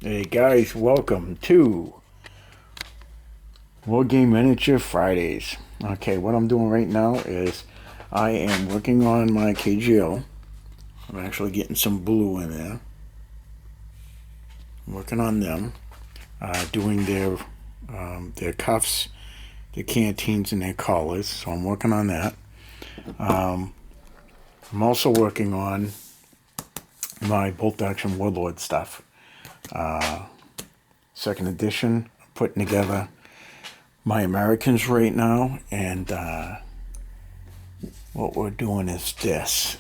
Hey guys, welcome to Wargame Miniature Fridays. Okay, what I'm doing right now is I am working on my KGO. I'm actually getting some blue in there. I'm working on them, doing their cuffs, their canteens, and their collars. So I'm working on that. I'm also working on my bolt action warlord stuff. Second edition. I'm putting together my Americans right now, and what we're doing is this.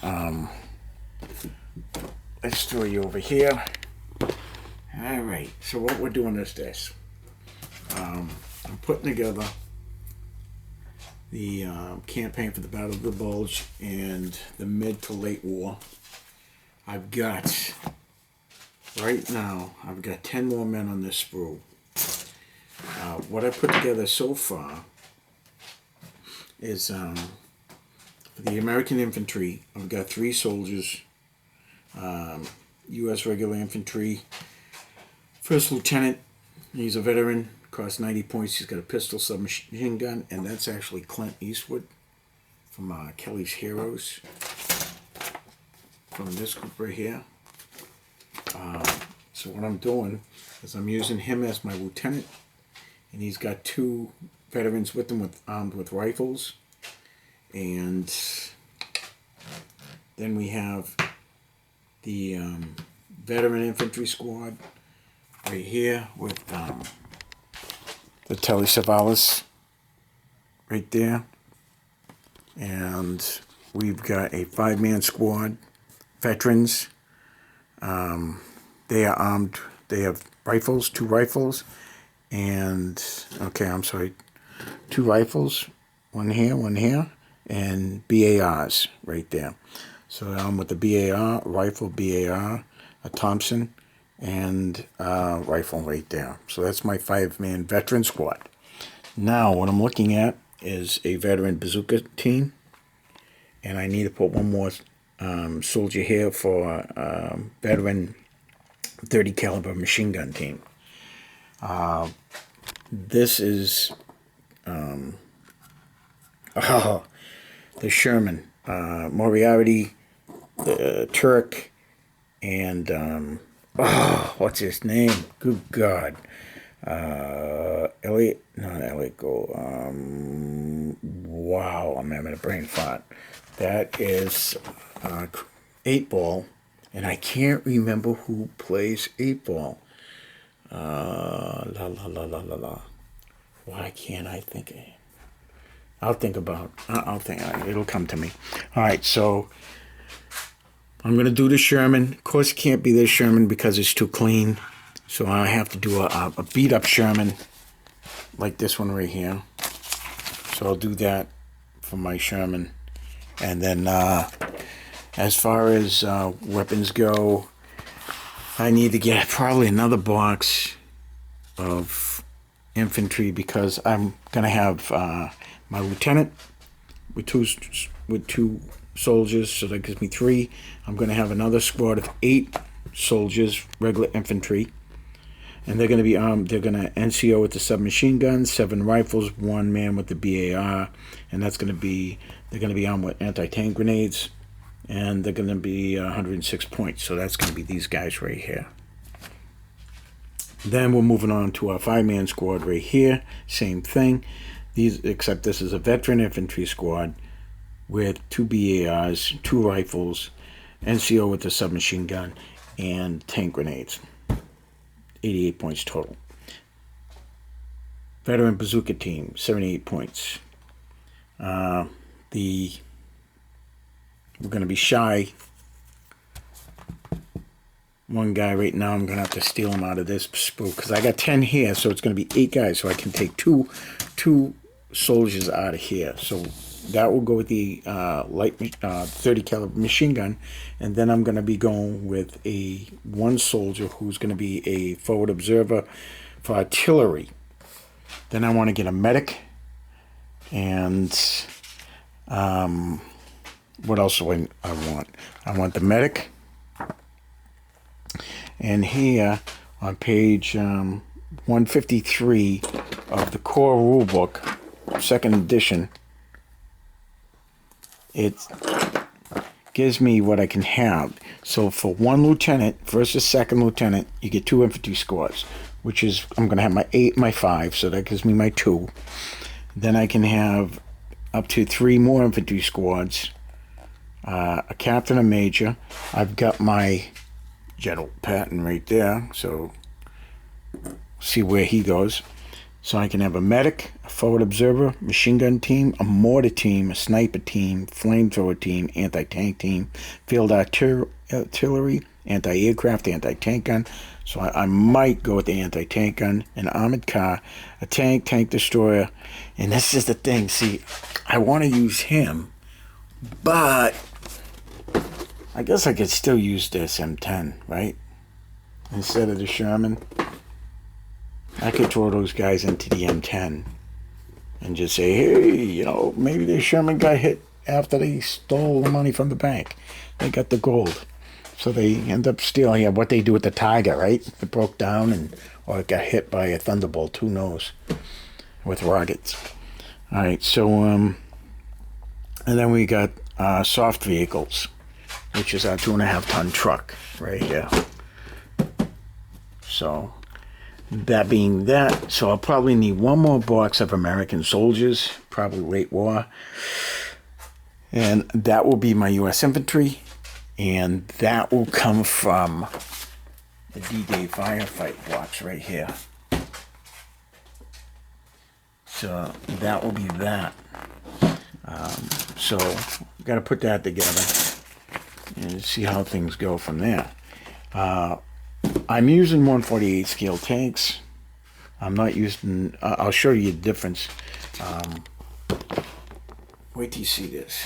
Let's throw you over here. Alright, so what we're doing is this. I'm putting together the campaign for the Battle of the Bulge and the mid to late war. Right now, I've got 10 more men on this sprue. What I put together so far is for the American infantry, I've got 3 soldiers, U.S. regular infantry, first lieutenant, he's a veteran, costs 90 points, he's got a pistol, submachine gun, and that's actually Clint Eastwood from Kelly's Heroes, from this group right here. So what I'm doing is I'm using him as my lieutenant, and he's got 2 veterans with him armed with rifles, and then we have the veteran infantry squad right here with the Telly Savalas right there, and we've got a 5-man squad, veterans. They are armed. They have rifles, 2 rifles, and 2 rifles, one here, and BARs right there. So I'm with the BAR, rifle, BAR, a Thompson, and rifle right there. So that's my 5-man veteran squad. Now what I'm looking at is a veteran bazooka team, and I need to put one more soldier here for veteran 30 caliber machine gun team. This is the Sherman, Moriarty, the Turk, and what's his name? Good God. Elliot, not Elliot Gold. Wow, I'm having a brain fart. That is 8-Ball, and I can't remember who plays 8-Ball. Why can't I think of it? I'll think, it'll come to me. Alright, so I'm going to do the Sherman. Of course, it can't be this Sherman because it's too clean. So I have to do a beat-up Sherman, like this one right here. So I'll do that for my Sherman. And then as far as weapons go, I need to get probably another box of infantry, because I'm going to have my lieutenant with two soldiers, so that gives me 3. I'm going to have another squad of 8 soldiers, regular infantry, and they're going to be armed. They're going to NCO with the submachine guns, 7 rifles, 1 man with the BAR, and they're going to be armed with anti-tank grenades, and they're going to be 106 points. So that's going to be these guys right here. Then we're moving on to our 5-man squad right here. Same thing. Except this is a veteran infantry squad with 2 BARs, 2 rifles, NCO with the submachine gun, and tank grenades. 88 points total. Veteran bazooka team, 78 points. We're going to be shy. One guy right now, I'm going to have to steal him out of this spook, because I got 10 here, so it's going to be 8 guys, so I can take two soldiers out of here. So that will go with the light 30 caliber machine gun, and then I'm going to be going with a 1 soldier who's going to be a forward observer for artillery. Then I want to get a medic, and what else do I want? I want the medic, and here on page 153 of the core rulebook, second edition, it gives me what I can have. So for one lieutenant versus second lieutenant, you get 2 infantry squads, which is, I'm going to have my 8, my 5, so that gives me my 2. Then I can have up to 3 more infantry squads, a captain, a major. I've got my General Patton right there, so see where he goes. So I can have a medic, a forward observer, machine gun team, a mortar team, a sniper team, flamethrower team, anti-tank team, field artillery, anti-aircraft, anti-tank gun. So I might go with the anti-tank gun, an armored car, a tank, tank destroyer. And this is the thing. See, I want to use him, but I guess I could still use this M10, right? Instead of the Sherman. I could throw those guys into the M10 and just say, hey, you know, maybe the Sherman got hit after they stole the money from the bank. They got the gold. So they end up stealing. Yeah, what they do with the Tiger, right? It broke down or it got hit by a Thunderbolt, who knows, with rockets. All right, so, and then we got soft vehicles, which is our 2.5-ton truck right here. So that being that, so I'll probably need one more box of American soldiers, probably late war. And that will be my U.S. infantry. And that will come from the D-Day firefight box right here. So that will be that. So got to put that together and see how things go from there. I'm using 148 scale tanks. I'm not using, I'll show you the difference. Wait till you see this.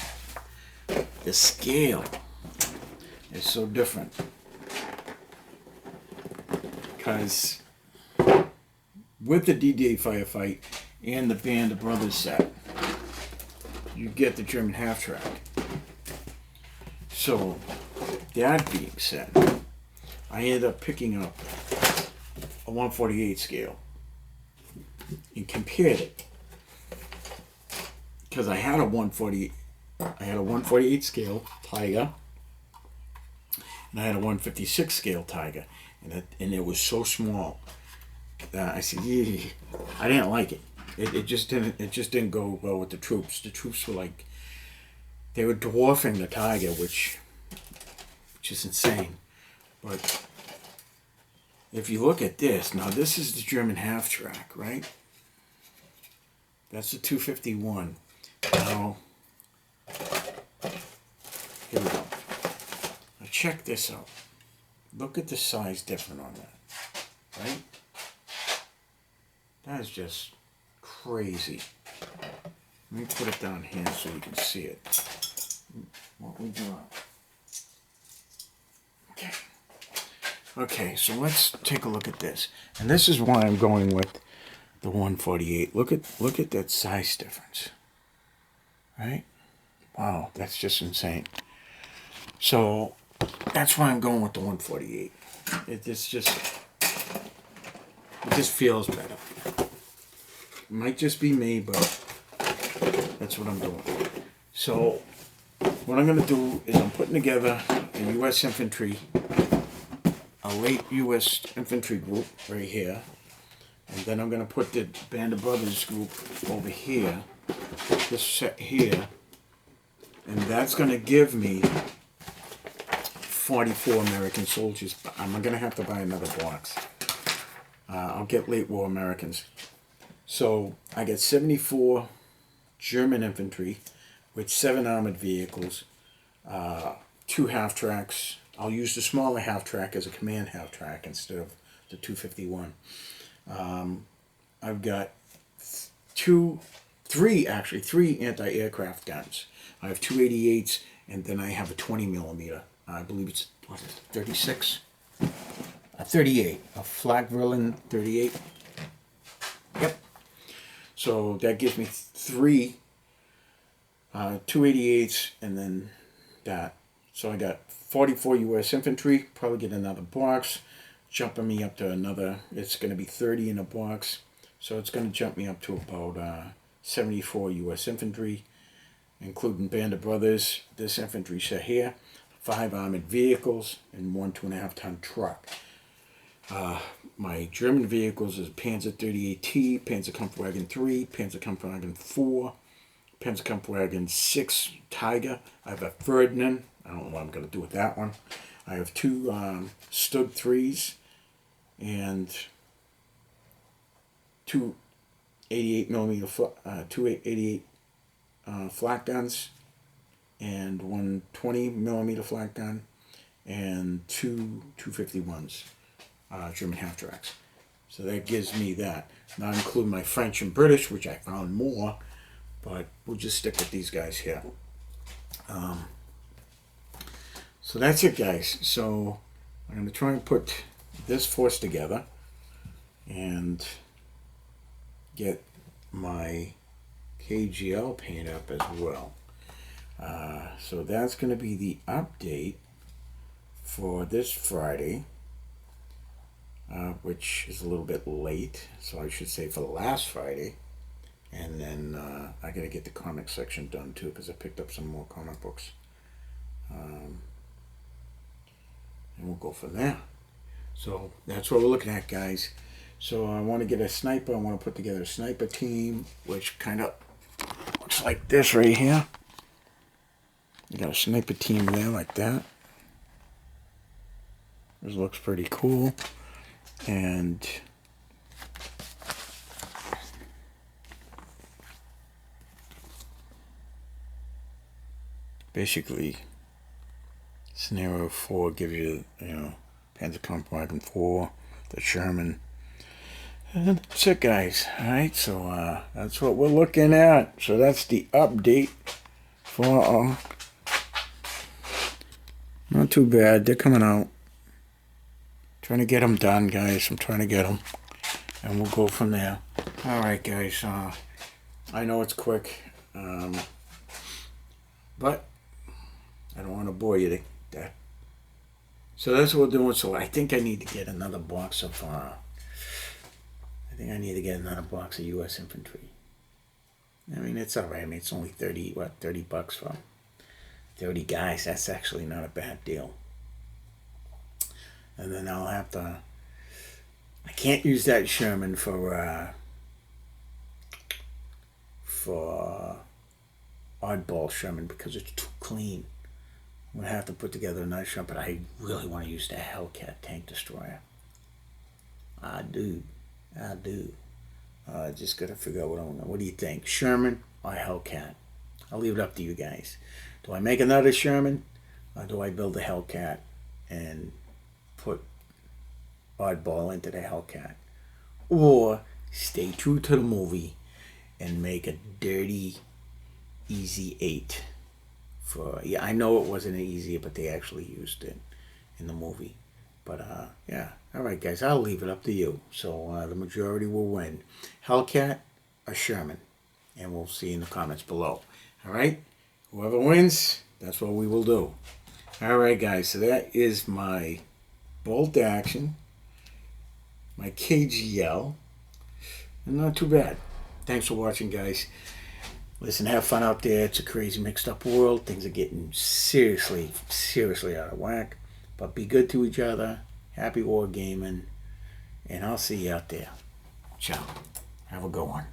The scale is so different. Because with the D-Day firefight and the Band of Brothers set, you get the German half-track. So, that being said, I ended up picking up a 148 scale and compared it, because I had a 148 scale Tiger and I had a 156 scale Tiger, and it was so small that I said, yeah, I didn't like it. It just didn't go well with the troops. The troops were like, they were dwarfing the Tiger, which is insane. But if you look at this, now this is the German half-track, right? That's the 251. Now, here we go. Now check this out. Look at the size difference on that, right? That is just crazy. Let me put it down here so you can see it. What we got. Okay. Okay, so let's take a look at this. And this is why I'm going with the 148. Look at that size difference. Right? Wow, that's just insane. So that's why I'm going with the 148. It just feels better. It might just be me, but that's what I'm doing. So what I'm going to do is I'm putting together a U.S. infantry, a late U.S. infantry group right here, and then I'm going to put the Band of Brothers group over here, this set here, and that's going to give me 44 American soldiers. I'm going to have to buy another box. I'll get late war Americans. So I get 74 German infantry with 7 armored vehicles, 2 half-tracks. I'll use the smaller half-track as a command half-track instead of the 251. I've got 3 anti-aircraft guns. I have 288s, and then I have a 20 millimeter. I believe it's, what is it, 36? A 38, a Flak-Verlin 38. Yep. So that gives me 3 288s, and then that. So I got 44 U.S. infantry, probably get another box. jumping me up to another, it's going to be 30 in a box, so it's going to jump me up to about 74 U.S. infantry, including Band of Brothers, this infantry set here, 5 armored vehicles, and 1 2.5-ton truck. My German vehicles is Panzer 38T, Panzerkampfwagen 3, Panzerkampfwagen 4, Panzerkampfwagen 6 Tiger. I have a Ferdinand. I don't know what I'm going to do with that one. I have 2 Stug 3s and 2 88 millimeter, 88 flak guns, and 1 20 millimeter flak gun, and 2 251s, German half tracks. So that gives me that. Not including my French and British, which I found more, but we'll just stick with these guys here. So that's it, guys. So I'm going to try and put this force together and get my KGL paint up as well. So that's going to be the update for this Friday, which is a little bit late, so I should say for the last Friday. And then I got to get the comic section done too, because I picked up some more comic books. And we'll go from there. So that's what we're looking at, guys. So I want to get a sniper. I want to put together a sniper team, which kind of looks like this right here. You got a sniper team there like that. This looks pretty cool. And basically, scenario 4 gives you, Panzerkampfwagen 4, the Sherman. And that's it, guys. Alright, so that's what we're looking at. So that's the update for not too bad. They're coming out. Trying to get them done, guys. I'm trying to get them. And we'll go from there. Alright, guys. I know it's quick. But I don't want to bore you to death. So that's what we're doing. So I think I need to get another box of U.S. infantry. I mean, it's alright. I mean, it's only $30 for 30 guys. That's actually not a bad deal. And then I'll have to, I can't use that Sherman for oddball Sherman because it's too clean. I'm going to have to put together a nice Sherman, but I really want to use the Hellcat tank destroyer. I do. Just got to figure out what I want. What do you think? Sherman or Hellcat? I'll leave it up to you guys. Do I make another Sherman or do I build a Hellcat and put oddball into the Hellcat? Or stay true to the movie and make a dirty Easy 8 for, yeah, I know it wasn't easy, but they actually used it in the movie. But yeah, all right, guys, I'll leave it up to you. So the majority will win, Hellcat or Sherman, and we'll see in the comments below. All right, whoever wins, that's what we will do. All right, guys, so that is my bolt action, my KGL, and not too bad. Thanks for watching, guys. Listen, have fun out there. It's a crazy mixed up world. Things are getting seriously out of whack. But be good to each other. Happy wargaming. And I'll see you out there. Ciao. Have a good one.